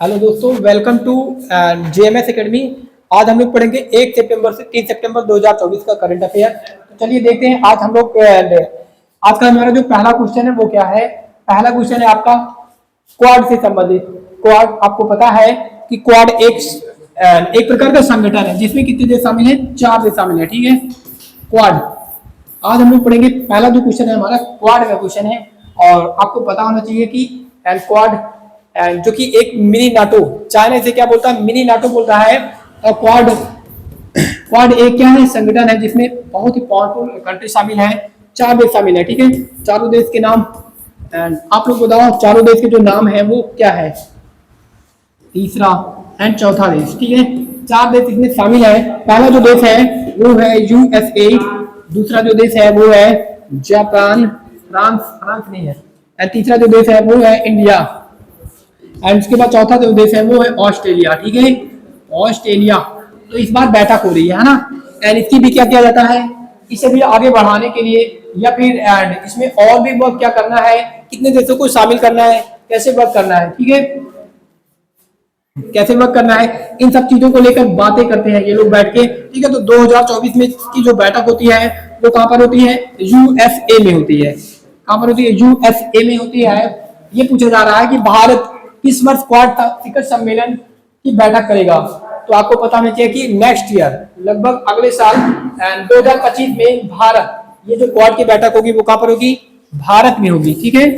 Hello दोस्तों, welcome to JMS academy. आज हम लोग पढ़ेंगे 1 सितंबर से 3 सितंबर 2024 का करंट अफेयर। तो चलिए देखते हैं आज हम लोग आज का हमारा जो पहला क्वेश्चन है वो क्या है। पहला क्वेश्चन है आपका क्वाड से संबंधित। क्वाड आपको पता है कि क्वाड एक प्रकार का संगठन है जिसमें कितने देश शामिल है, 4 देश शामिल है। ठीक है, क्वाड आज हम लोग पढ़ेंगे। पहला जो क्वेश्चन है हमारा क्वाड का क्वेश्चन है और आपको पता होना चाहिए कि क्वाड जो कि एक मिनी नाटो, चाइना इसे क्या बोलता है, मिनी नाटो बोलता है। और क्वाड एक क्या है, संगठन है जिसमें बहुत ही पावरफुल कंट्री शामिल है, 4 देश शामिल है। ठीक है, चारों देश के नाम आप लोग बताओ, चारों देश के जो नाम है वो क्या है, तीसरा एंड चौथा देश। ठीक है, 4 देश इसमें शामिल है। पहला जो देश है वो है यूएसए, दूसरा जो देश है वो है जापान, फ्रांस नहीं है, एंड तीसरा जो देश है वो है इंडिया, एंड उसके बाद चौथा जो देश है वो है ऑस्ट्रेलिया। ठीक है, ऑस्ट्रेलिया। तो इस बार बैठक हो रही है ना, एंड इसकी भी क्या किया जाता है, इसे भी आगे बढ़ाने के लिए या फिर एंड इसमें और भी वर्क क्या करना है, कितने देशों को शामिल करना है, कैसे वर्क करना है। ठीक है, कैसे वर्क करना है, इन सब चीजों को लेकर बातें करते हैं ये लोग बैठ के। ठीक है, तो 2024 में की जो बैठक होती है वो कहां पर होती है, यूएसए में होती है। कहां पर होती है, यूएसए में होती है। ये पूछा जा रहा है कि भारत किस वर्ष क्वाड शिखर सम्मेलन की बैठक करेगा। तो आपको पता होना चाहिए कि नेक्स्ट ईयर, लगभग अगले साल 2025 में भारत, ये जो क्वाड की बैठक होगी वो कहां पर होगी, भारत में होगी। ठीक है,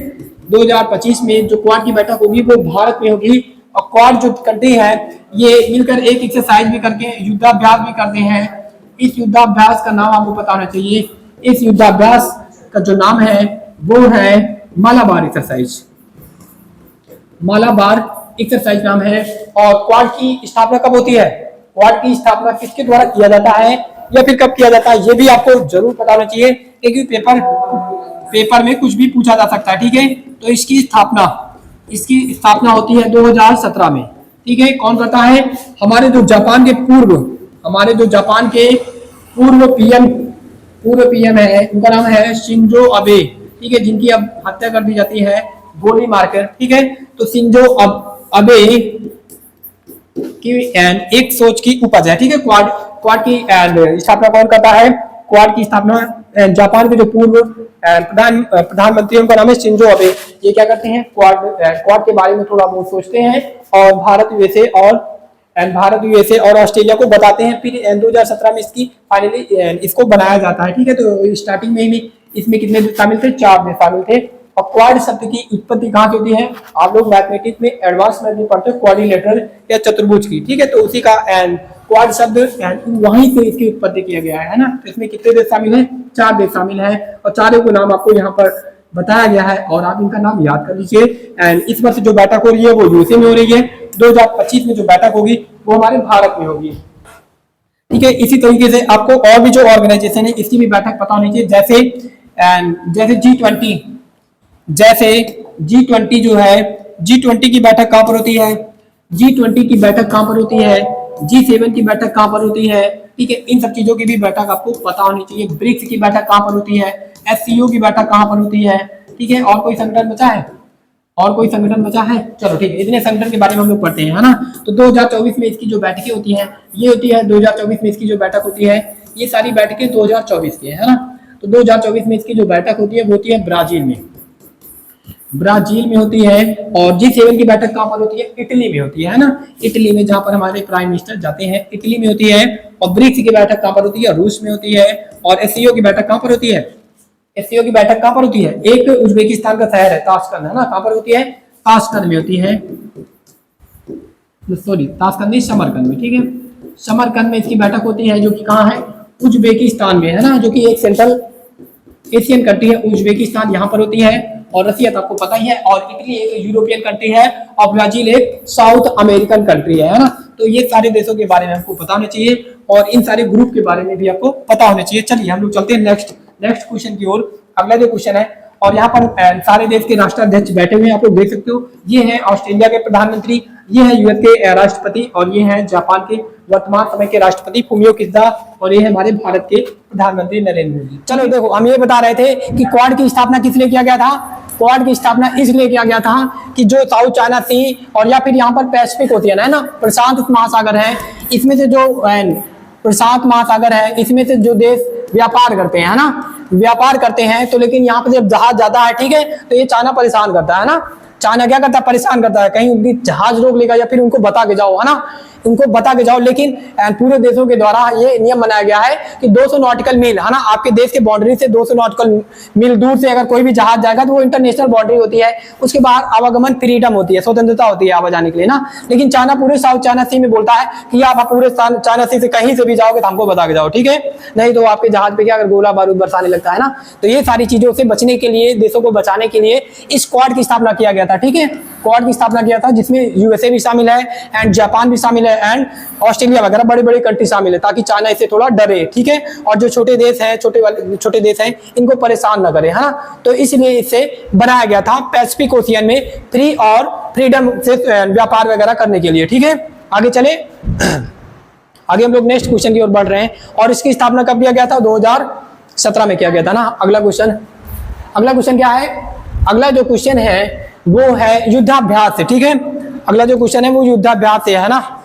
2025 में जो क्वाड की बैठक होगी वो भारत में होगी। और क्वाड जो कंट्री है ये मिलकर एक एक्सरसाइज भी करके युद्धाभ्यास भी करते हैं। इस युद्धाभ्यास का नाम आपको पता होना चाहिए। इस युद्धाभ्यास का जो नाम है वो है मालाबार एक्सरसाइज। मालाबार एक्सरसाइज नाम है। और क्वाड की स्थापना कब होती है, क्वाड की स्थापना किसके द्वारा किया जाता है या फिर कब किया जाता है, ये भी आपको जरूर पता होना चाहिए क्योंकि पेपर में कुछ भी पूछा जा सकता है। ठीक है, तो इसकी स्थापना होती है 2017 में। ठीक है, कौन करता है, हमारे जो जापान के पूर्व पीएम है, उनका नाम है शिंजो अबे। ठीक है, जिनकी अब हत्या कर दी जाती है गोली मारकर। ठीक है, तो शिंजो अबे की एक सोच की उपज है। ठीक है, क्वाड की स्थापना कौन करता है, क्वाड की स्थापना जापान के जो पूर्व प्रधानमंत्री, उनका नाम है शिंजो अबे। ये क्या करते हैं, क्वाड के बारे में थोड़ा बहुत सोचते हैं और भारत यूएसए और ऑस्ट्रेलिया को बताते हैं। फिर 2017 में इसकी फाइनली इसको बनाया जाता है। ठीक है, तो स्टार्टिंग में ही इसमें कितने देश शामिल थे, 4 देश शामिल थे। और क्वाड शब्द की उत्पत्ति कहाँ से होती है, आप लोग मैथमेटिक्स में एडवांस मैथ में पढ़ते हो क्वाड्रिलेटरल या चतुर्भुज की। ठीक है, तो उसी का क्वाड शब्द वहीं से इसकी उत्पत्ति किया गया है ना। तो इसमें कितने देश शामिल हैं, 4 देश शामिल हैं और चारों को नाम आपको यहाँ पर बताया गया है और आप इनका नाम याद कर लीजिए। एंड इस वर्ष जो बैठक हो रही है वो यूएसए में हो रही है। 2025 में जो बैठक होगी वो हमारे भारत में होगी। ठीक है, इसी तरीके से आपको और भी जो ऑर्गेनाइजेशन है इसकी भी बैठक पता होनी चाहिए, जैसे G20 जो है, G20 की बैठक कहां पर होती है, G20 की बैठक कहां पर होती है, G7 की बैठक कहां पर होती है। ठीक है, इन सब चीजों की भी बैठक आपको पता होनी चाहिए। ब्रिक्स की बैठक कहां पर होती है, SCO की बैठक कहां पर होती है। ठीक है, और कोई संगठन बचा है, चलो ठीक है, इतने संगठन के बारे में हम लोग पढ़ते हैं, है ना। तो 2024 में इसकी जो बैठकें होती हैं ये होती है, 2024 में इसकी जो बैठक होती है, ये सारी बैठकें 2024 की है ना। तो 2024 में इसकी जो बैठक होती है वो होती है ब्राजील में होती है। और G7 की बैठक कहां पर होती है, इटली में होती है ना। इटली में, जहां पर हमारे प्राइम मिनिस्टर जाते हैं, इटली में होती है। और ब्रिक्स की बैठक कहां पर होती है, रूस में होती है। और SCO की बैठक कहां पर होती है, SCO की बैठक कहां पर होती है, एक उज्बेकिस्तान का शहर है ताशकंद, है ना। कहां पर होती है, ताशकंद में होती है, ताशकंद नहीं, समरकंद में। ठीक है, समरकंद में इसकी बैठक होती है, जो कि कहां है, उज्बेकिस्तान में, है ना, जो कि एक सेंट्रल एशियन कंट्री है। उज्बेकिस्तान यहाँ पर होती है। और रसिया तो आपको पता ही है। और इटली एक यूरोपियन कंट्री है और ब्राजील एक साउथ अमेरिकन कंट्री है ना। तो ये सारे देशों के बारे में आपको पता होना चाहिए और इन सारे ग्रुप के बारे में भी आपको पता होना चाहिए। चलिए हम लोग चलते हैं नेक्स्ट क्वेश्चन की ओर। अगला जो क्वेश्चन है, और यहाँ पर सारे देश के राष्ट्राध्यक्ष बैठे हुए हैं, आप लोग देख सकते हो। ये है ऑस्ट्रेलिया के प्रधानमंत्री, ये है यूएस के राष्ट्रपति, और ये है जापान के वर्तमान समय के राष्ट्रपति फुमियो किशिदा, और ये है हमारे भारत के प्रधानमंत्री नरेंद्र मोदी। चलो देखो, हम ये बता रहे थे कि क्वाड की स्थापना किसने किया गया था, क्वाड की स्थापना इसलिए किया गया था कि जो साउथ चाइना सी और या फिर यहाँ पर पैसिफिक होती है ना, प्रशांत महासागर है, इसमें से जो प्रशांत महासागर है, इसमें से जो देश व्यापार करते हैं, है ना, व्यापार करते हैं, तो लेकिन यहाँ पे जब जहाज जाता है, ठीक है, तो ये चाइना परेशान करता है ना, चाइना क्या करता है, परेशान करता है, कहीं उनकी जहाज रोक लेगा या फिर उनको बता के जाओ, है ना, उनको बता के जाओ। लेकिन पूरे देशों के द्वारा ये नियम बनाया गया है कि 200 नॉटिकल मील, है ना, आपके देश के बाउंड्री से 200 नॉटिकल मील दूर से अगर कोई भी जहाज जाएगा तो वो इंटरनेशनल बाउंड्री होती है, उसके बाहर आवागमन फ्रीडम होती है, स्वतंत्रता होती है आवाजाने के लिए ना। लेकिन चाइना पूरे साउथ चाइना सी में बोलता है कि आप पूरे चाइना सी से कहीं से भी जाओगे तो हमको बता के जाओ, ठीक है, नहीं तो आपके जहाज पे क्या अगर गोला बारूद बरसाने लगता है ना। तो ये सारी चीजों से बचने के लिए, देशों को बचाने के लिए इस क्वाड की स्थापना किया गया था, ठीक है, क्वाड की स्थापना किया था, जिसमें यूएसए भी शामिल है एंड जापान भी शामिल है एंड ऑस्ट्रेलिया वगैरह बड़े बड़े कंट्री शामिल है, ताकि चाइना इससे थोड़ा डरे, ठीक है, और जो छोटे देश हैं, छोटे देश हैं, इनको परेशान न करे, है ना। तो इसलिए इसे बनाया गया था पैसिफिक ओशियन में फ्री और फ्रीडम से व्यापार वगैरह करने के लिए, ठीक है। आगे चले, आगे हम लोग नेक्स्ट क्वेश्चन की ओर बढ़ रहे हैं। और इसकी स्थापना कब किया गया था? 2017 में किया गया था ना। अगला क्वेश्चन क्या है? अगला जो क्वेश्चन है वो है युद्धाभ्यास से, ठीक है। अगला जो क्वेश्चन है वो युद्धाभ्यास से है ना।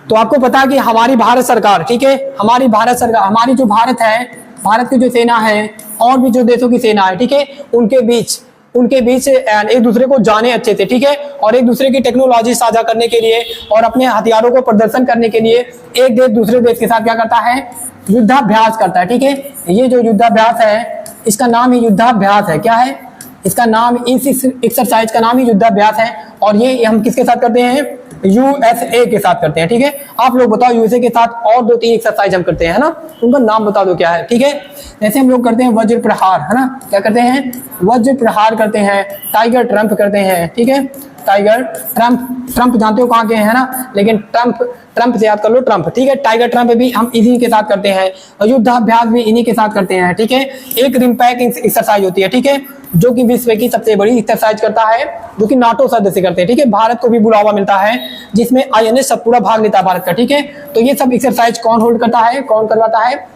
तो आपको पता है कि हमारी भारत सरकार, ठीक है, हमारी भारत सरकार, हमारी जो भारत है, भारत की जो सेना है और भी जो देशों की सेना है, ठीक है, उनके बीच एक दूसरे को जाने अच्छे से, ठीक है, और एक दूसरे की टेक्नोलॉजी साझा करने के लिए और अपने हथियारों को प्रदर्शन करने के लिए एक देश दूसरे देश के साथ क्या करता है? युद्धाभ्यास करता है, ठीक है। ये जो युद्धाभ्यास है इसका नाम ही युद्धाभ्यास है। क्या है इसका नाम? इस एक्सरसाइज का नाम ही युद्धाभ्यास है। और ये हम किसके साथ करते हैं? यूएसए के साथ करते हैं, ठीक है। आप लोग बताओ, यूएसए के साथ और 2-3 एक्सरसाइज हम करते हैं, है ना, उनका नाम बता दो क्या है, ठीक है। जैसे हम लोग करते हैं वज्र प्रहार, है ना, क्या करते हैं? वज्र प्रहार करते हैं, टाइगर ट्रम्प करते हैं, ठीक है, टाइगर ट्रम्प जानते हो कहाँ के हैं ना, लेकिन ट्रम्प से याद कर लो, ट्रम्प, ठीक है। टाइगर ट्रम्प भी हम इन्हीं के साथ करते हैं और युद्धाभ्यास भी इन्हीं के साथ करते हैं, ठीक है। एक रिम्पैक एक्सरसाइज होती है, ठीक है, जो कि विश्व की सबसे बड़ी एक्सरसाइज करता है, जो कि नाटो सदस्य करते हैं, ठीक है। भारत को भी बुलावा मिलता है जिसमें INS सतपुड़ा भाग लेता है भारत का, ठीक है। तो ये सब एक्सरसाइज कौन होल्ड करता है, कौन करवाता है?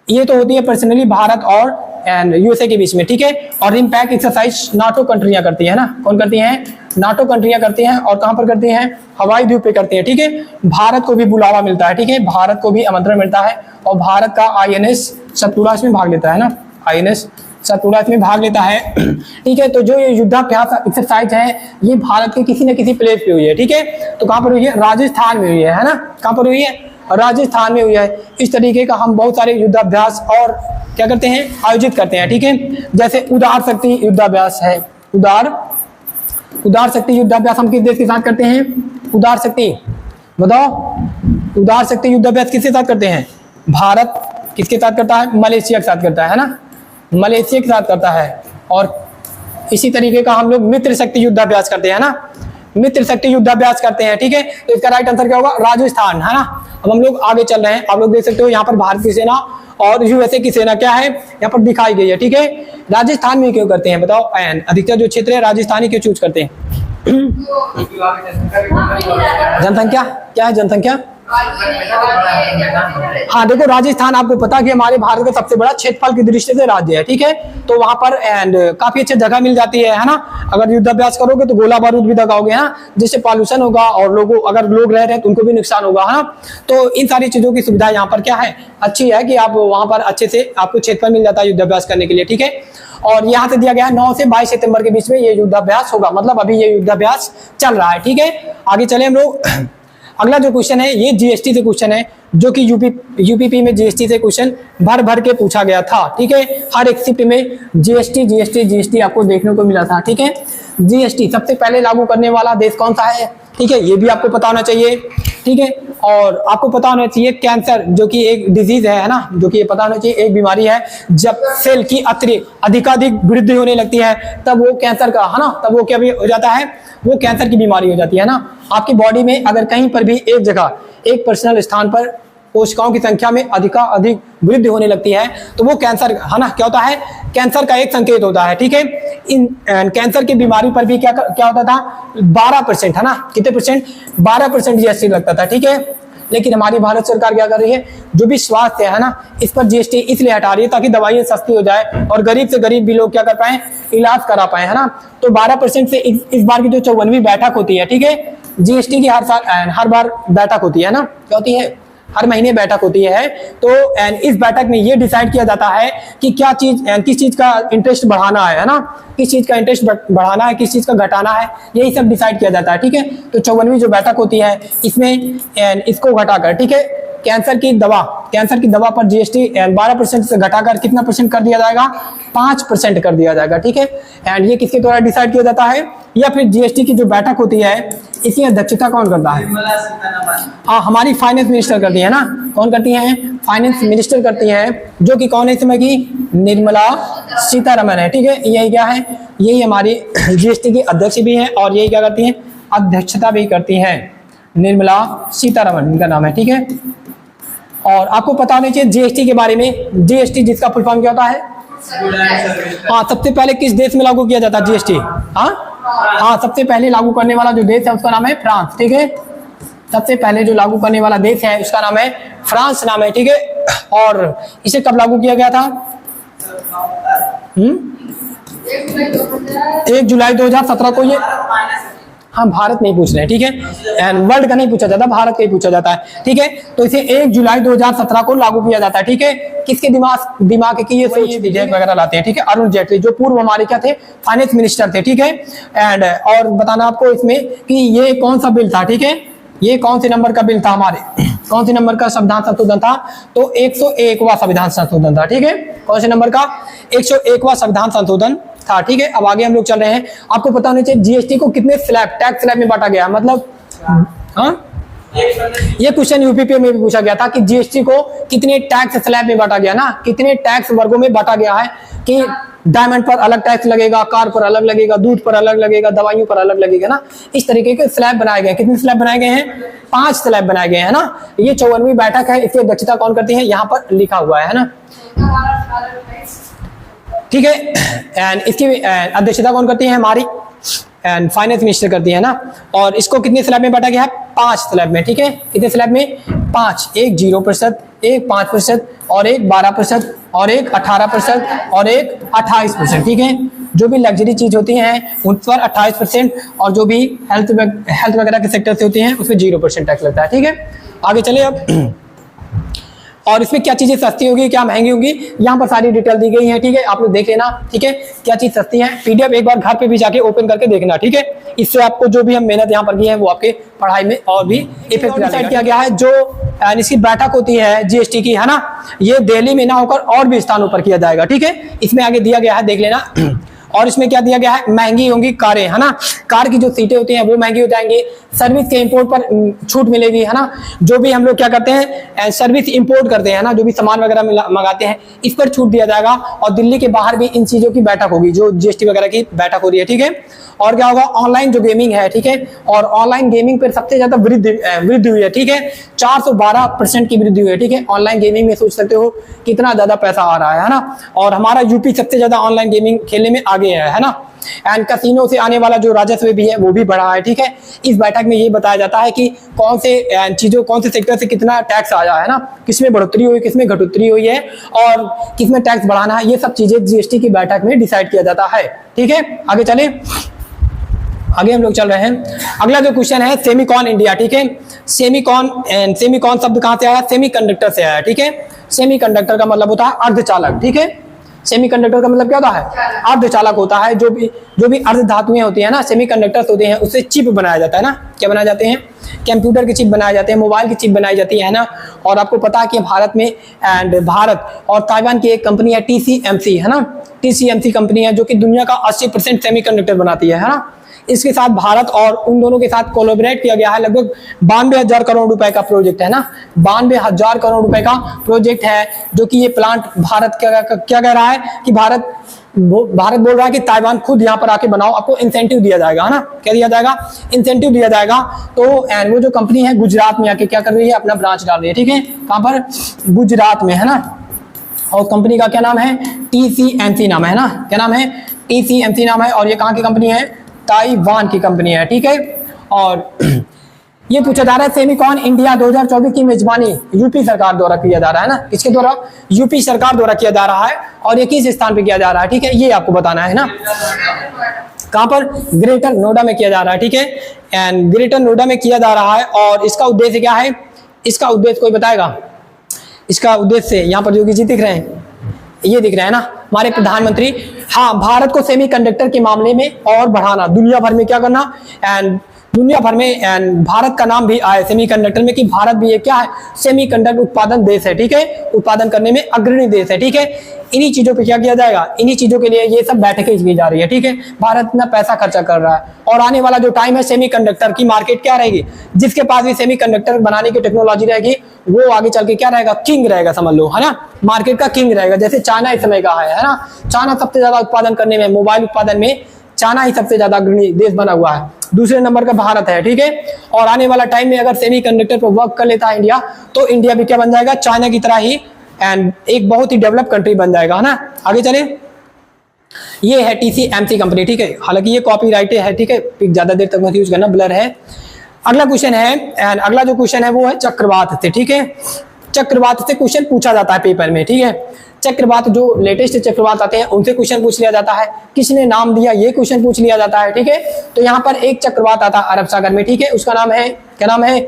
ये तो होती है पर्सनली भारत और यूएसए के बीच में, ठीक है। और इम्पैक्ट एक्सरसाइज नाटो कंट्रियां करती है ना। कौन करती हैं? नाटो कंट्रियां करती हैं। और कहां पर करती हैं? हवाई द्वीप पे करती है, ठीक है। भारत को भी बुलावा मिलता है, ठीक है, भारत को भी आमंत्रण मिलता है और भारत का INS सतपुड़ा इसमें भाग लेता है ना, INS सतपुड़ा इसमें भाग लेता है, ठीक है। तो जो ये युद्धाभ्यास एक्सरसाइज है ये भारत के किसी न किसी प्लेस पे हुई है, ठीक है। तो कहां पर हुई है? राजस्थान में हुई है ना। कहां पर हुई है? राजस्थान में हुई है। इस तरीके का हम बहुत सारे युद्धाभ्यास और क्या करते हैं? आयोजित करते हैं, ठीक है। जैसे उदार शक्ति युद्धाभ्यास है, उदार शक्ति युद्धाभ्यास हम किस देश के साथ करते हैं? उदार शक्ति बताओ, उदार शक्ति युद्धाभ्यास किसके साथ करते हैं? भारत किसके साथ करता है? मलेशिया के साथ करता है ना, मलेशिया के साथ करता है। और इसी तरीके का हम लोग मित्र शक्ति युद्धाभ्यास करते हैं ना, मित्र शक्ति युद्धाभ्यास करते हैं, ठीक है। तो इसका राइट आंसर क्या होगा? राजस्थान, है ना। अब हम लोग आगे चल रहे हैं। आप लोग देख सकते हो यहाँ पर भारत की सेना और यूएसए की सेना क्या है यहाँ पर दिखाई गई है, ठीक है। राजस्थान में क्यों करते हैं बताओ? अधिकतर जो क्षेत्र है राजस्थानी क्यों चूज करते हैं? जनसंख्या क्या है? जनसंख्या, हाँ देखो, राजस्थान आपको पता कि हमारे भारत का सबसे बड़ा क्षेत्रफल की दृष्टि से राज्य है, ठीक है। तो वहां पर काफी अच्छी जगह मिल जाती है ना। अगर युद्धाभ्यास करोगे तो गोला बारूद भी दगाओगे, है ना, जिससे पॉल्यूशन होगा और अगर लोग रह रहे हैं तो उनको भी नुकसान होगा, है ना। तो इन सारी चीजों की सुविधा यहाँ पर क्या है? अच्छी है कि आप वहां पर अच्छे से आपको क्षेत्रफल मिल जाता है युद्धाभ्यास करने के लिए, ठीक है। और यहाँ से दिया गया है 9 से 22 सितंबर के बीच में ये युद्धाभ्यास होगा, मतलब अभी ये युद्धाभ्यास चल रहा है, ठीक है। आगे चले हम लोग। अगला जो क्वेश्चन है ये जीएसटी से क्वेश्चन है, जो कि यूपीपी में जीएसटी से क्वेश्चन भर के पूछा गया था, ठीक है। हर एक शिफ्ट में जीएसटी आपको देखने को मिला था, ठीक है। जीएसटी सबसे पहले लागू करने वाला देश कौन सा है, ठीक है, ये भी आपको पता होना चाहिए, ठीक है। और आपको पता होना चाहिए कैंसर, जो कि एक डिजीज है ना, जो कि ये पता होना चाहिए एक बीमारी है, जब सेल की अधिकाधिक वृद्धि होने लगती है तब वो कैंसर का, है ना, तब वो क्या भी हो जाता है? वो कैंसर की बीमारी हो जाती है ना। आपकी बॉडी में अगर कहीं पर भी एक जगह, एक पर्सनल स्थान पर कोशिकाओं की संख्या में अधिक वृद्धि होने लगती है तो वो कैंसर, है ना, क्या होता है? कैंसर का एक संकेत होता है, ठीक है। इन कैंसर की बीमारी पर भी क्या होता था? 12%, है ना, कितने परसेंट? 12% जीएसटी लगता था, ठीक है। लेकिन हमारी भारत सरकार क्या कर रही है, जो भी स्वास्थ्य है ना, इस पर जीएसटी इसलिए हटा रही है ताकि दवाइयां सस्ती हो जाए और गरीब से गरीब भी लोग क्या कर पाए, इलाज करा पाए, है ना। तो 12% से इस बार की जो 54वीं बैठक होती है, ठीक है, जीएसटी की हर बार बैठक होती है ना, क्या होती है, हर महीने बैठक होती है। तो इस बैठक में ये डिसाइड किया जाता है कि क्या चीज, किस चीज का इंटरेस्ट बढ़ाना है ना, किस चीज का इंटरेस्ट बढ़ाना है, किस चीज का घटाना है, यही सब डिसाइड किया जाता है, ठीक है। तो 54वीं जो बैठक होती है इसमें इसको घटाकर, ठीक है, कैंसर की दवा पर जीएसटी 12% से घटाकर कितना परसेंट कर दिया जाएगा, 5% कर दिया जाएगा, ठीक है। एंड ये किसके द्वारा डिसाइड किया जाता है, या फिर जीएसटी की जो बैठक होती है इसकी अध्यक्षता कौन करता है, हाँ, हमारी फाइनेंस मिनिस्टर करती है ना, कौन करती है, फाइनेंस मिनिस्टर करती है, जो कि कौन है इस समय की, निर्मला सीतारमन है, ठीक है। यही क्या है, यही हमारी जीएसटी की अध्यक्ष भी है और यही क्या करती है, अध्यक्षता भी करती है, निर्मला सीतारमन इनका नाम है, ठीक है। और आपको पता होना चाहिए जीएसटी के बारे में, जीएसटी जिसका फुल फॉर्म क्या होता है, हाँ, सबसे पहले किस देश में लागू किया जाता है जीएसटी, हाँ, सबसे पहले लागू करने वाला जो देश है उसका नाम है फ्रांस, ठीक है। सबसे पहले जो लागू करने वाला देश है उसका नाम है फ्रांस नाम है, ठीक है। और इसे कब लागू किया गया था, 1 जुलाई 2017 को। ये हम भारत नहीं पूछ रहे हैं, ठीक है, एंड वर्ल्ड का नहीं पूछा जाता, भारत का ही पूछा जाता है, ठीक है। तो इसे 1 जुलाई 2017 को लागू किया जाता है, ठीक है। किसके दिमाग की ये सोच विधेयक वगैरह लाते हैं, ठीक है, अरुण जेटली, जो पूर्व हमारे क्या थे, फाइनेंस मिनिस्टर थे, ठीक है। एंड और बताना आपको इसमें कि ये कौन सा बिल था, ठीक है, ये कौन से नंबर का बिल था, हमारे कौन से नंबर का संविधान संशोधन था, तो 101वां संविधान संशोधन था, ठीक है। कौन से नंबर का, 101वां संविधान संशोधन था, ठीक है। अब आगे हम लोग चल रहे हैं। आपको पता होना चाहिए जीएसटी को कितने स्लैब, टैक्स स्लैब में बांटा गया, मतलब हाँ, ये क्वेश्चन यूपीपी में भी पूछा गया था कि जीएसटी को कितने टैक्स स्लैब में बांटा गया ना, कितने टैक्स वर्गों में बांटा गया है, कि डायमंड पर अलग टैक्स लगेगा, कार पर अलग लगेगा, दूध पर अलग लगेगा, दवाइयों पर अलग लगेगा ना, इस तरीके के स्लैब बनाए गए। कितने स्लैब बनाए गए हैं, 5 स्लैब बनाए गए हैं ना। ये 54वीं बैठक है, इसकी अध्यक्षता कौन करती है, यहाँ पर लिखा हुआ है ना, ठीक है। एंड इसकी अध्यक्षता कौन करती है, हमारी एंड फाइनेंस मिनिस्टर करती है ना। और इसको कितने स्लैब में बांटा गया है, 5 स्लैब में, ठीक है। कितने स्लैब में, 5, एक 0%, एक 5% और एक 12% और एक 18% और एक 28%, ठीक है। जो भी लग्जरी चीज होती हैं उन पर 28% और जो भी हेल्थ वगैरह के सेक्टर से होती हैं उसमें 0% टैक्स लगता है, ठीक है। आगे चले अब। और इसमें क्या चीजें सस्ती होगी, क्या महंगी होगी, यहाँ पर सारी डिटेल दी गई है, ठीक है। आप लोग देख लेना, ठीक है, क्या चीज सस्ती है। पीडीएफ एक बार घर पे भी जाके ओपन करके देखना, ठीक है। इससे आपको जो भी हम मेहनत यहाँ पर की है वो आपके पढ़ाई में और भी इफेक्ट डिसाइड किया गया है। जो इसकी बैठक होती है जीएसटी की, है ना, ये दिल्ली में ना होकर और भी स्थानों पर किया जाएगा, ठीक है। इसमें आगे दिया गया है, देख लेना। और इसमें क्या दिया गया है, महंगी होंगी कारें, है ना, कार की जो सीटें होती हैं वो महंगी हो जाएंगी, सर्विस के इंपोर्ट पर छूट मिलेगी, है ना। जो भी हम लोग क्या करते हैं, सर्विस इंपोर्ट करते हैं ना, जो भी सामान वगैरह मंगाते हैं इस पर छूट दिया जाएगा। और दिल्ली के बाहर भी इन चीजों की बैठक होगी, जो जीएसटी वगैरह की बैठक हो रही है, ठीक है। और क्या होगा, ऑनलाइन जो गेमिंग है, ठीक है, और ऑनलाइन गेमिंग पर सबसे ज्यादा वृद्धि हुई है, ठीक है, 412% की वृद्धि हुई है, ठीक है। ऑनलाइन गेमिंग में सोच सकते हो कितना ज्यादा पैसा आ रहा है ना। और हमारा यूपी सबसे ज्यादा ऑनलाइन गेमिंग खेलने में आगे है ना। एंड कैसीनो से आने वाला जो राजस्व भी है वो भी बढ़ा है, ठीक है। इस बैठक में ये बताया जाता है कि कौन से चीजों, कौन से सेक्टर से कितना टैक्स आया है ना, किसमें बढ़ोतरी हुई, किसमें घटोतरी हुई है और किसमें टैक्स बढ़ाना है, ये सब चीजें जीएसटी की बैठक में डिसाइड किया जाता है, ठीक है। आगे चले, आगे हम लोग चल रहे हैं। अगला जो क्वेश्चन है सेमीकॉन इंडिया, ठीक है। सेमीकॉन शब्द कहां से आया, सेमीकंडक्टर से आया, ठीक है। सेमीकंडक्टर का मतलब होता है अर्धचालक, ठीक है। सेमीकंडक्टर का मतलब क्या होता है, अर्धचालक होता है। जो भी अर्ध धातुएं होती है ना, सेमीकंडक्टर्स होते हैं, उससे चिप बनाया जाता है ना। क्या बनाए जाते हैं, कंप्यूटर की चिप बनाए जाते हैं, मोबाइल की चिप बनाई जाती है ना। और आपको पता है कि भारत में भारत और ताइवान की एक कंपनी है TSMC, है ना। TSMC कंपनी है जो कि दुनिया का 80% सेमीकंडक्टर बनाती है ना। इसके साथ भारत और उन दोनों के साथ कोलैबोरेट किया गया है। लगभग 92,000 करोड़ रुपए का प्रोजेक्ट है ना, 92,000 करोड़ रुपए का प्रोजेक्ट है। जो कि ये प्लांट भारत क्या कह रहा है कि भारत बोल रहा है कि ताइवान खुद यहाँ पर आके बनाओ, आपको इंसेंटिव दिया जाएगा, है ना। क्या दिया जाएगा, इंसेंटिव दिया जाएगा। तो वो जो कंपनी है गुजरात में आके क्या कर रही है, अपना ब्रांच डाल रही है, ठीक है। कहाँ पर, गुजरात में, है ना। और कंपनी का क्या नाम है, TSMC नाम है ना। क्या नाम है, TSMC नाम है। और ये कहाँ की कंपनी है, ताइवान की कंपनी है, ठीक है। और ये पूछा जा रहा है सेमीकॉन इंडिया 2024 की मेजबानी यूपी सरकार द्वारा किया जा रहा है ना, किसके द्वारा? यूपी सरकार द्वारा किया जा रहा है। और ये किस स्थान पे किया जा रहा है, ठीक है, ये आपको बताना है ना। कहां पर? ग्रेटर नोएडा में किया जा रहा है, ठीक है, एंड ग्रेटर नोएडा में किया जा रहा है। और इसका उद्देश्य क्या है? इसका उद्देश्य कोई बताएगा? इसका उद्देश्य यहाँ पर योगी जी दिख रहे हैं, ये दिख रहा है ना हमारे प्रधानमंत्री। हाँ, भारत को सेमीकंडक्टर के मामले में और बढ़ाना, दुनिया भर में क्या करना, एंड दुनिया भर में एंड भारत का नाम भी आए सेमीकंडक्टर में कि भारत भी एक क्या है? सेमीकंडक्टर उत्पादन देश है, ठीक है, उत्पादन करने में अग्रणी देश है, ठीक है। इन्हीं चीजों पे क्या किया जाएगा? इन्हीं चीजों के लिए ये सब बैठकें की जा रही है, ठीक है। भारत इतना पैसा खर्चा कर रहा है और आने वाला जो टाइम है सेमीकंडक्टर की मार्केट क्या रहेगी? जिसके पास भी सेमीकंडक्टर बनाने की टेक्नोलॉजी रहेगी वो आगे चल के क्या रहेगा? किंग रहेगा, समझ लो, है ना, मार्केट का किंग रहेगा। जैसे चाइना इस समय का है ना, चाइना सबसे ज्यादा उत्पादन करने में, मोबाइल उत्पादन में चाइना ही सबसे ज्यादा अग्रणी देश बना हुआ है। दूसरे नंबर का भारत है, ठीक है। और आने वाला टाइम में अगर सेमीकंडक्टर पर वर्क कर लेता है इंडिया, तो इंडिया भी क्या बन जाएगा? चाइना की तरह ही एंड एक बहुत ही डेवलप कंट्री बन जाएगा, है ना। आगे चले, ये है TCMC कंपनी, ठीक है, हालांकि ये कॉपीराइट है, ठीक है, ज्यादा देर तक मत यूज करना, ब्लर है। अगला क्वेश्चन है एंड अगला जो क्वेश्चन है वो है चक्रवात से, ठीक है। चक्रवात से क्वेश्चन पूछा जाता है पेपर में, ठीक है। चक्रवात जो लेटेस्ट चक्रवात आते हैं उनसे क्वेश्चन पूछ लिया जाता है, किसने नाम दिया ये क्वेश्चन पूछ लिया जाता है, ठीक है। तो यहाँ पर एक चक्रवात आता है अरब सागर में, ठीक है, उसका नाम है, क्या नाम है?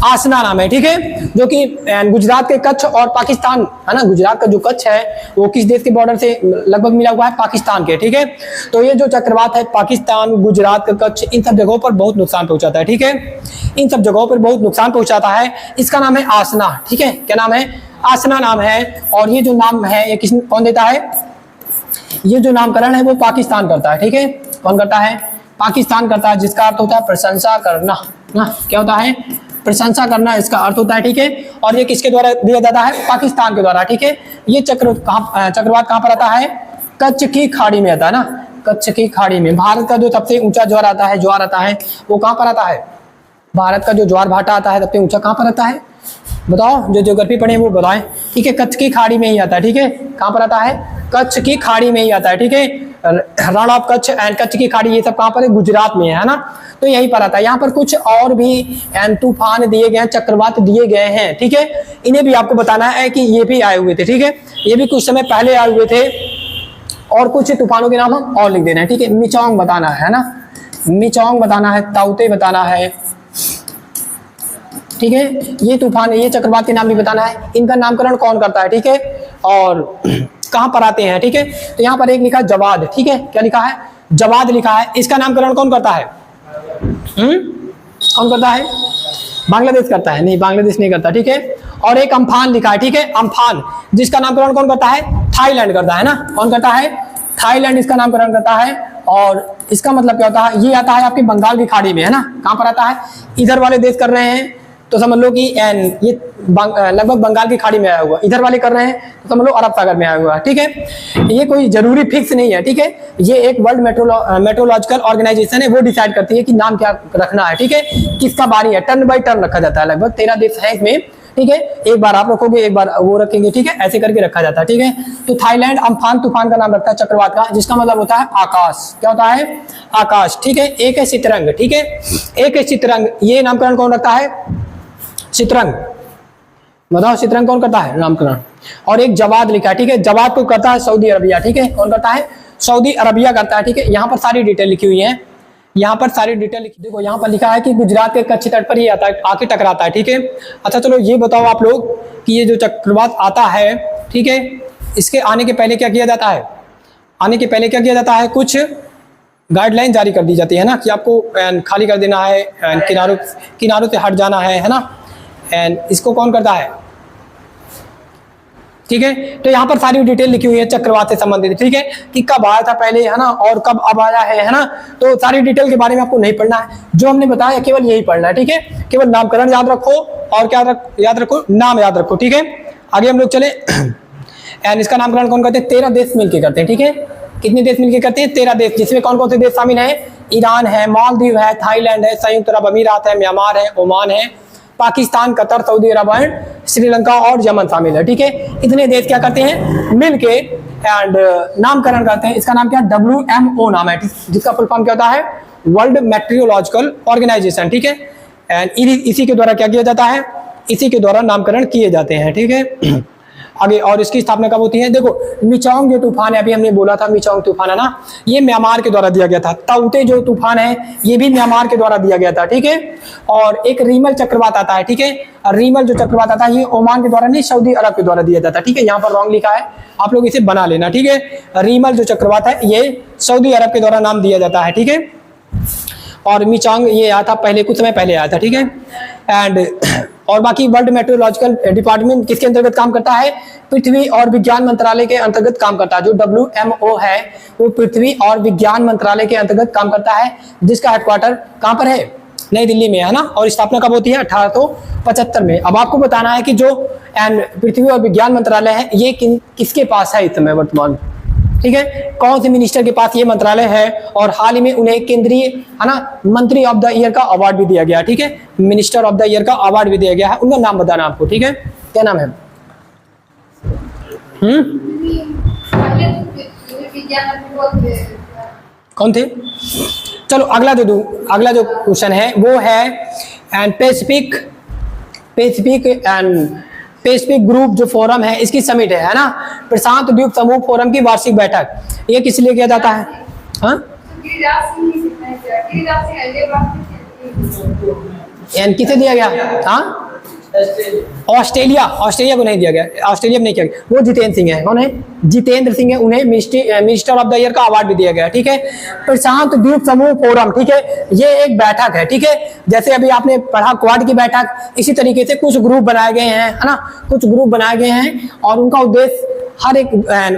आसना नाम है, ठीक है, जो कि गुजरात के कच्छ और पाकिस्तान, है ना, गुजरात का जो कच्छ है वो किस देश के बॉर्डर से लगभग मिला हुआ है? पाकिस्तान के, ठीक है। तो ये जो चक्रवात है पाकिस्तान, गुजरात का कच्छ, इन सब जगहों पर बहुत नुकसान पहुंचाता है, ठीक है, इन सब जगहों पर बहुत नुकसान पहुंचाता है। इसका नाम है आसना, ठीक है, क्या नाम है? आसना नाम है। और ये जो नाम है ये कौन देता है? ये जो नामकरण है वो पाकिस्तान करता है, ठीक है। कौन करता है? पाकिस्तान करता है, जिसका अर्थ होता है प्रशंसा करना ना, क्या होता है? प्रशंसा करना इसका अर्थ होता है, ठीक है। और ये किसके द्वारा दिया जाता है? पाकिस्तान के द्वारा, ठीक है। ये चक्रवात कहाँ पर आता है? कच्छ की खाड़ी में आता है ना, कच्छ की खाड़ी में। भारत का जो सबसे ऊंचा ज्वार आता है वो कहाँ पर आता है? भारत का जो ज्वार भाटा आता है सबसे ऊंचा कहाँ पर आता है? बताओ, जो ज्योग्राफी पढ़े वो बताएं, ठीक है। कच्छ की खाड़ी में ही आता है, ठीक है। कहाँ पर आता है? कच्छ की खाड़ी में ही आता है, ठीक है। रण ऑफ कच्छ एंड कच्छ की खाड़ी ये सब कहाँ पर है? गुजरात में है ना, तो यहीं पर आता है। यहाँ पर कुछ और भी तूफान दिए गए हैं, चक्रवात दिए गए हैं, ठीक है। इन्हें भी आपको बताना है कि ये भी आए हुए थे, ठीक है, ये भी कुछ समय पहले आए हुए थे। और कुछ तूफानों के नाम हम और लिख देना है, ठीक है। मिचोंग बताना है ना, मिचोंग बताना है, ताउते बताना है, ठीक है। ये तूफान, ये चक्रवात के नाम भी बताना है, इनका नामकरण कौन करता है, ठीक है, और कहां पर आते हैं, ठीक है। तो यहाँ पर एक लिखा है जवाद, ठीक है, क्या लिखा है? जवाद लिखा है। इसका नामकरण कौन करता है? कौन करता है? बांग्लादेश करता है? नहीं, बांग्लादेश नहीं करता, ठीक है। और एक अम्फान लिखा है, ठीक है, अम्फान, जिसका नामकरण कौन करता है? थाईलैंड करता है ना। कौन करता है? थाईलैंड इसका नामकरण करता है। और इसका मतलब क्या होता है? ये आता है आपकी बंगाल की खाड़ी में, है ना। कहां पर आता है? इधर वाले देश कर रहे हैं तो समझ लो कि ये लगभग बंगाल की खाड़ी में आया हुआ, इधर वाले कर रहे हैं तो समझ लो अरब सागर में आया हुआ है, ठीक है। ये कोई जरूरी फिक्स नहीं है, ठीक है। ये एक वर्ल्ड मेट्रोलॉजिकल ऑर्गेनाइजेशन है, वो डिसाइड करती है कि नाम क्या रखना है, ठीक है। किसका बारी है? टर्न बाई टर्न रखा जाता है। लगभग 13 देश है इसमें, ठीक है। एक बार आप रखोगे, एक बार वो रखेंगे, ठीक है, ऐसे करके रखा जाता है, ठीक है। तो थाईलैंड अम्फान तूफान का नाम रखता है चक्रवात का, जिसका मतलब होता है आकाश। क्या होता है? आकाश, ठीक है। एक है सितरंग, ठीक है, एक है सितरंग, ये नामकरण कौन रखता है? सितरंग, बताओ सितरंग कौन करता है नामकरण? और एक जवाद लिखा है, ठीक है, जवाद को करता है सऊदी अरबिया, ठीक है। कौन करता है? सऊदी अरबिया करता है, ठीक है। यहाँ पर सारी डिटेल लिखी हुई है, यहाँ पर सारी डिटेल लिखी, देखो यहाँ पर लिखा है कि गुजरात के कच्छ तट पर ही आता है, आके टकराता है, ठीक है। अच्छा चलो ये बताओ आप लोग कि ये जो चक्रवात आता है, ठीक है, इसके आने के पहले क्या किया जाता है? आने के पहले क्या किया जाता है? कुछ गाइडलाइन जारी कर दी जाती है ना, कि आपको खाली कर देना है, किनारों से हट जाना है ना। एंड इसको कौन करता है? ठीक है। तो यहाँ पर सारी डिटेल लिखी हुई है चक्रवात से संबंधित, ठीक है, कि कब आया था पहले, है ना, और कब अब आया है ना। तो सारी डिटेल के बारे में आपको नहीं पढ़ना है, जो हमने बताया केवल यही पढ़ना है, ठीक है। केवल नामकरण याद रखो और क्या याद रखो? नाम याद रखो, ठीक है। आगे हम लोग चले। एंड इसका नामकरण कौन करते हैं? 13 देश मिलकर करते हैं, ठीक है। कितने देश मिलकर करते हैं? 13 देश, जिसमें कौन कौन से देश शामिल है? ईरान है, मालदीव है, थाईलैंड है, संयुक्त अरब अमीरात है, म्यांमार है, ओमान है, Pakistan, Qatar, Saudi Arab and Sri Lanka और यमन शामिल है। ठीक है, इतने देश क्या करते हैं, मिलके एंड नामकरण करते हैं। इसका नाम क्या है, WMO नाम है, जिसका फुल फॉर्म क्या होता है, वर्ल्ड मेट्रोलॉजिकल ऑर्गेनाइजेशन। ठीक है, एंड इसी के द्वारा क्या किया जाता है, इसी के द्वारा नामकरण किए जाते हैं। ठीक है, आगे और इसकी स्थापना कब होती है, देखो मिचांग जो तूफान है, अभी हमने बोला था मिचांग तूफान है ना, ये म्यांमार के द्वारा दिया गया था। ताउते जो तूफान है ये भी म्यांमार के द्वारा दिया गया था। ठीक है, और एक रीमल चक्रवात आता है। ठीक है, रीमल जो चक्रवात आता है ये ओमान के द्वारा नहीं, सऊदी अरब के द्वारा दिया जाता है। ठीक है, यहाँ पर रॉन्ग लिखा है, आप लोग इसे बना लेना। ठीक है, रीमल जो चक्रवात है ये सऊदी अरब के द्वारा नाम दिया जाता है। ठीक है, और मिचांग ये आया था पहले, कुछ समय पहले आया था। ठीक है, एंड और बाकी वर्ल्ड मेट्रोलॉजिकल डिपार्टमेंट किसके अंतर्गत काम करता है, पृथ्वी और विज्ञान मंत्रालय के अंतर्गत काम करता है। जो WMO है वो पृथ्वी और विज्ञान मंत्रालय के अंतर्गत काम करता है, जिसका हेडक्वार्टर कहाँ पर है, नई दिल्ली में है ना, और स्थापना कब होती है, 1875 में। अब आपको बताना है कि जो पृथ्वी और विज्ञान मंत्रालय है ये किसके पास है इस समय वर्तमान। ठीक है, कौन से मिनिस्टर के पास ये मंत्रालय है, और हाल ही में उन्हें केंद्रीय है ना मंत्री ऑफ द ईयर का अवार्ड भी दिया गया। ठीक है, मिनिस्टर ऑफ द ईयर का अवार्ड भी दिया गया है। उनका नाम बताना आपको। ठीक है, क्या नाम है, कौन थे, चलो अगला जो क्वेश्चन है वो है एंड पैसिफिक ग्रुप जो फोरम है इसकी समिट है ना, प्रशांत द्वीप समूह फोरम की वार्षिक बैठक, ये किस लिए किया जाता है, हाँ किसे दिया गया, हाँ ऑस्ट्रेलिया को नहीं दिया गया, ऑस्ट्रेलिया में नहीं किया गया, वो जितेंद्र सिंह है, कौन है, जितेंद्र सिंह है, उन्हें मिनिस्टर ऑफ द ईयर का अवार्ड भी दिया गया। ठीक है, प्रशांत द्वीप समूह फोरम, ठीक है, ये एक बैठक है। ठीक है, जैसे अभी आपने पढ़ा क्वाड की बैठक, इसी तरीके से कुछ ग्रुप बनाए गए हैं, है ना, कुछ ग्रुप बनाए गए हैं और उनका उद्देश्य, हर एक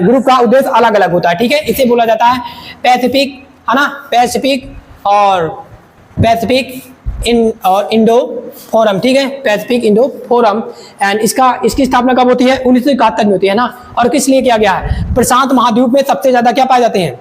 ग्रुप का उद्देश्य अलग अलग होता है। ठीक है, इसे बोला जाता है पैसिफिक, है ना, पैसिफिक इंडो फोरम। ठीक है, पैसिफिक इंडो फोरम, एंड इसकी स्थापना कब होती है, 1971 में होती है ना, और किस लिए किया गया है, प्रशांत महाद्वीप में सबसे ज्यादा क्या पाए जाते हैं,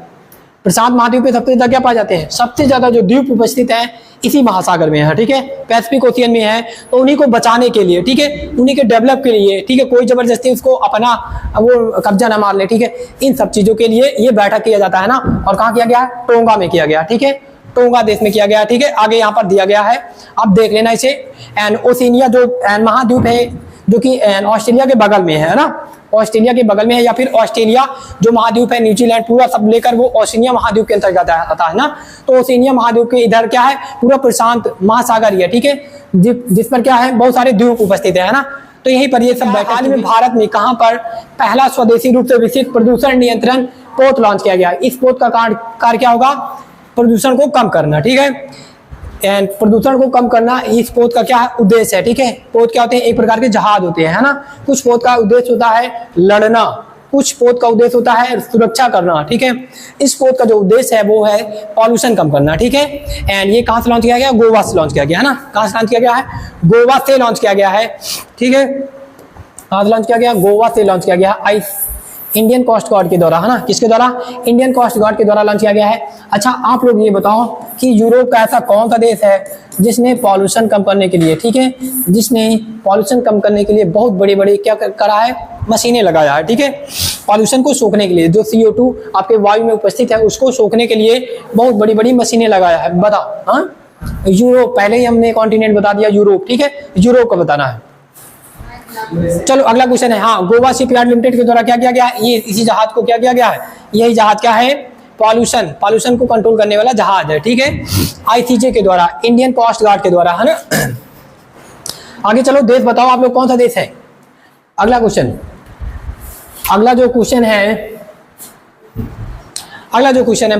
प्रशांत महाद्वीप में सबसे ज्यादा क्या पाए जाते हैं, सबसे ज्यादा जो द्वीप उपस्थित है इसी महासागर में है। ठीक है, पैसिफिक ओशियन में है, तो उन्हीं को बचाने के लिए, ठीक है, उन्हीं के डेवलप के लिए, ठीक है, कोई जबरदस्ती उसको अपना वो कब्जा ना मार ले। ठीक है, इन सब चीजों के लिए ये बैठक किया जाता है ना, और कहाँ किया गया है, टोंगा में किया गया। ठीक है, टोंगा देश में किया गया। ठीक है, आगे यहाँ पर दिया गया है, आप देख लेना इसे। एंड ओशिनिया जो महाद्वीप है जो कि ऑस्ट्रेलिया के बगल में है ना, ऑस्ट्रेलिया के बगल में है, या फिर ऑस्ट्रेलिया जो महाद्वीप है, न्यूजीलैंड पूरा सब लेकर वो ओशिनिया महाद्वीप के अंतर्गत आता है ना, तो ओशिनिया महाद्वीप के इधर क्या है, पूरा प्रशांत महासागर ही है। ठीक है, जिस पर क्या है, बहुत सारे द्वीप उपस्थित है ना, तो यहीं पर ये सब बैठा। हाल में भारत में कहाँ पर पहला स्वदेशी रूप से विकसित प्रदूषण नियंत्रण पोत लॉन्च किया गया। इस पोत का कार्य क्या होगा, प्रदूषण को कम करना। ठीक है, एंड प्रदूषण को कम करना इस पोत का क्या उद्देश्य है। ठीक है, पोत क्या होते हैं, एक प्रकार के जहाज होते हैं, है ना, कुछ पोत का उद्देश्य होता है लड़ना, कुछ पोत का उद्देश्य होता है सुरक्षा करना। ठीक है, इस पोत का जो उद्देश्य है वो है पॉल्यूशन कम करना। ठीक है, एंड ये कहाँ से लॉन्च किया गया, गोवा से लॉन्च किया गया है ना, कहाँ से लॉन्च किया गया है, गोवा से लॉन्च किया गया है। ठीक है, कहाँ से लॉन्च किया गया, गोवा से लॉन्च किया गया, इंडियन कोस्ट गार्ड के द्वारा, है ना, किसके द्वारा, इंडियन कोस्ट गार्ड के द्वारा लॉन्च किया गया है। अच्छा, आप लोग ये बताओ कि यूरोप का ऐसा कौन सा देश है जिसने पॉल्यूशन कम करने के लिए, ठीक है, जिसने पॉल्यूशन कम करने के लिए बहुत बड़ी बड़ी क्या करा है, मशीनें लगाया है। ठीक है, पॉल्यूशन को सोखने के लिए, जो CO2 आपके वायु में उपस्थित है उसको सोखने के लिए बहुत बड़ी बड़ी मशीनें लगाया है। बताओ, हाँ, यूरोप, पहले ही हमने कॉन्टिनेंट बता दिया यूरोप। ठीक है, यूरोप का बताना है। चलो अगला क्वेश्चन है, हाँ, गोवा शिपयार्ड लिमिटेड के द्वारा क्या किया गया है, ये इसी जहाज को क्या किया गया है, यही जहाज क्या है, पॉल्यूशन को कंट्रोल करने वाला जहाज है। ठीक है, ICJ के द्वारा, इंडियन कोस्ट गार्ड के द्वारा, है ना। आगे चलो, देश बताओ आप लोग कौन सा देश है। अगला जो क्वेश्चन है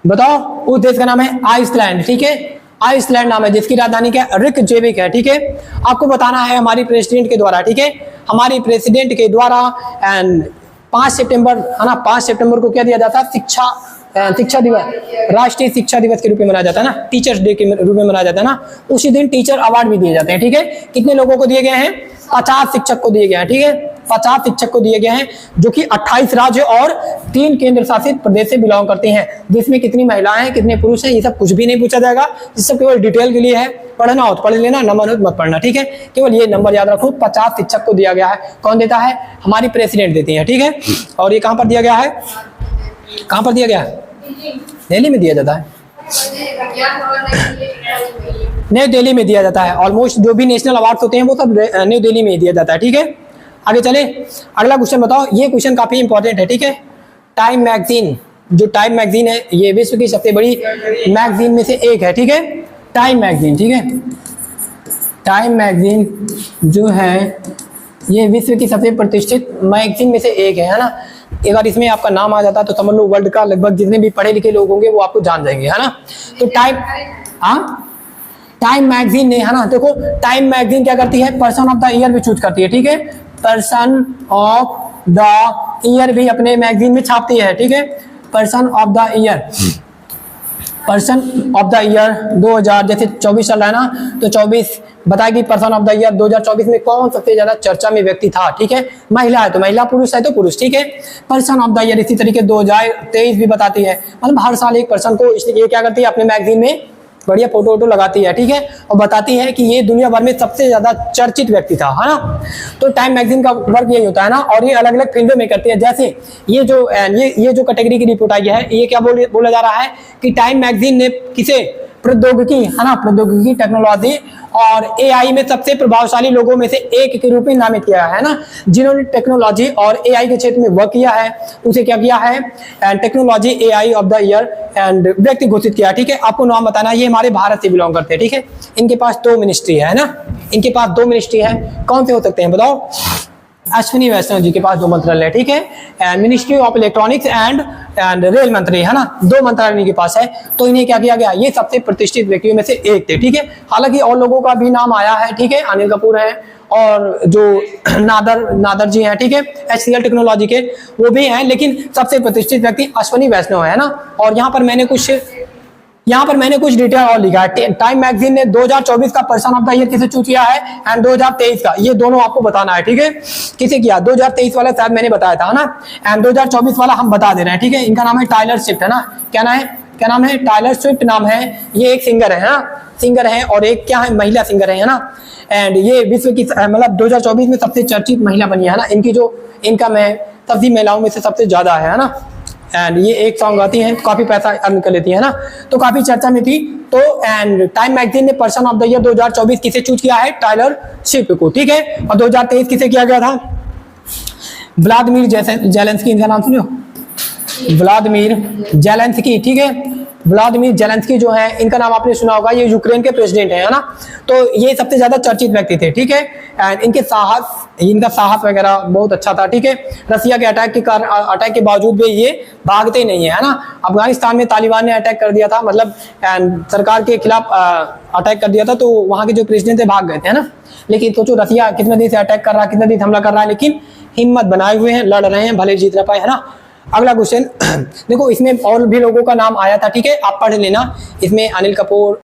बताओ उस देश का नाम है आइसलैंड। ठीक है, आइसलैंड नाम है, जिसकी राजधानी क्या है, रिकजेविक है। ठीक है, आपको बताना है हमारी प्रेसिडेंट के द्वारा, ठीक है, हमारी प्रेसिडेंट के द्वारा 5 सितंबर, है ना, 5 सितंबर को क्या दिया जाता है, शिक्षा दिवस, राष्ट्रीय शिक्षा दिवस के रूप में मनाया जाता है ना, टीचर्स डे के रूप में मनाया जाता है ना। उसी दिन टीचर अवार्ड भी दिए जाते हैं। ठीक है, कितने लोगों को दिए गए हैं, 50 शिक्षक को दिए गए हैं। ठीक है, 50 शिक्षक को दिए गए हैं, जो कि 28 राज्य और 3 केंद्र शासित प्रदेश से बिलोंग करते हैं। जिसमें कितनी महिलाएं हैं, कितने पुरुष हैं, ये सब कुछ भी नहीं पूछा जाएगा। ये सब केवल डिटेल के लिए है, पढ़ना हो तो पढ़ लेना, नंबर हो तो मत पढ़ना, ठीक है। केवल ये नंबर याद रखो, 50 शिक्षक को दिया गया है। कौन देता है? हमारी प्रेसिडेंट देती है, ठीक है। और ये कहां पर दिया गया है? कहां पर दिया गया है? दिल्ली में दिया जाता है, न्यू दिल्ली में दिया जाता है। ऑलमोस्ट जो भी नेशनल अवार्ड होते हैं वो सब न्यू दिल्ली में दिया जाता है, ठीक है। आगे चले, अगला क्वेश्चन बताओ। ये क्वेश्चन काफी इंपॉर्टेंट है, ठीक है। टाइम मैगजीन, जो टाइम मैगजीन है ये विश्व की सबसे बड़ी मैगजीन में से एक है, ठीक है। टाइम मैगजीन, ठीक है। टाइम मैगजीन जो है ये विश्व की सबसे प्रतिष्ठित मैगजीन में से एक है ना। एक बार इसमें आपका नाम आ जाता है तो समझ लो वर्ल्ड का लगभग जितने भी पढ़े लिखे लोग होंगे वो आपको जान जाएंगे, है ना। तो टाइम मैगजीन ने, है ना, देखो टाइम मैगजीन क्या करती है? पर्सन ऑफ द ईयर भी चूज करती है, ठीक है। पर्सन ऑफ द ईयर भी अपने मैगजीन में छापती है, ठीक है। Person of the year, person of the year 2000 जैसे 24 चल रहा है ना, तो 24 बताएगी पर्सन ऑफ द ईयर 2024 में कौन सबसे ज्यादा चर्चा में व्यक्ति था, ठीक है। महिला है तो महिला, पुरुष है तो पुरुष, ठीक है। पर्सन ऑफ द ईयर इसी तरीके 2023 भी बताती है। मतलब हर साल एक पर्सन को ये क्या करती है? अपने मैगजीन में बढ़िया फोटो वोटो लगाती है, ठीक है। और बताती है कि ये दुनिया भर में सबसे ज्यादा चर्चित व्यक्ति था, है ना। तो टाइम मैगजीन का वर्क यही होता है ना। और ये अलग अलग फील्डों में करती है। जैसे ये जो कैटेगरी की रिपोर्ट आई है, ये क्या बोला जा रहा है कि टाइम मैगजीन ने किसे? प्रौद्योगिकी, है ना, प्रौद्योगिकी, टेक्नोलॉजी और एआई में सबसे प्रभावशाली लोगों में से एक के रूप में नामित किया है ना। जिन्होंने टेक्नोलॉजी और एआई के क्षेत्र में वर्क किया है उसे क्या किया है? And technology AI of the year and व्यक्ति घोषित किया, ठीक है। आपको नाम बताना, ये हमारे भारत से बिलोंग करते हैं, ठीक है। इनके पास 2 मिनिस्ट्री है ना, इनके पास 2 मिनिस्ट्री है। कौन से हो सकते हैं बताओ? अश्विनी वैष्णव जी के पास 2 मंत्रालय है, ठीक है। And ministry of electronics and rail मंत्री, है ना, 2 मंत्रालय इनके पास है। तो इन्हें क्या किया गया? ये सबसे प्रतिष्ठित व्यक्तियों में से एक थे, ठीक है। हालांकि और लोगों का भी नाम आया है, ठीक है। अनिल कपूर है और जो नादर जी हैं, ठीक है, HCL टेक्नोलॉजी के, वो भी हैं। लेकिन सबसे प्रतिष्ठित व्यक्ति अश्विनी वैष्णव है ना। और यहाँ पर मैंने कुछ डिटेल और लिखा है। टाइम मैगजीन ने 2024 का पर्सन ऑफ द ईयर किसे चूज किया है एंड 2023 का, ये दोनों आपको बताना है, ठीक है। किसे किया? 2023 वाला शायद मैंने बताया था ना, एंड 2024 वाला हम बता दे रहे हैं, ठीक है। इनका नाम है टाइलर स्विफ्ट, है ना। क्या नाम है? टाइलर स्विफ्ट नाम है। ये एक सिंगर है ना, सिंगर है, और एक क्या है? महिला सिंगर है ना। एंड ये विश्व की मतलब 2024 में सबसे चर्चित महिला बनी है ना। इनकी जो इनकम है सभी महिलाओं में से सबसे ज्यादा है ना। एंड ये एक सॉन्ग गाती हैं, काफी पैसा अर्न कर लेती है ना, तो काफी चर्चा में थी। तो एंड टाइम मैगजीन ने पर्सन ऑफ द ईयर 2024 किसे चूज किया है? टाइलर स्विफ्ट को, ठीक है। और 2023 किसे किया गया था? व्लादिमीर जेलेंस्की, इनका नाम सुनियो, व्लादिमीर जेलेंस्की, ठीक है। व्लादिमीर जेलेंस्की जो है, इनका नाम आपने सुना होगा, ये यूक्रेन के प्रेसिडेंट है ना। तो ये सबसे ज्यादा चर्चित व्यक्ति थे, ठीक है। एंड इनका साहस वगैरह बहुत अच्छा था, ठीक है। रसिया के अटैक के बावजूद भी ये भागते नहीं है ना। अफगानिस्तान में तालिबान ने अटैक कर दिया था, मतलब सरकार के खिलाफ अटैक कर दिया था, तो वहां के जो प्रेसिडेंट थे भाग गए थे, है ना। लेकिन सोचो रसिया कितने दिन से अटैक कर रहा है, कितने दिन हमला कर रहा है, लेकिन हिम्मत बनाए हुए हैं, लड़ रहे हैं, भले जीत ना पाए, है ना। अगला क्वेश्चन देखो, इसमें और भी लोगों का नाम आया था, ठीक है, आप पढ़ लेना। इसमें अनिल कपूर,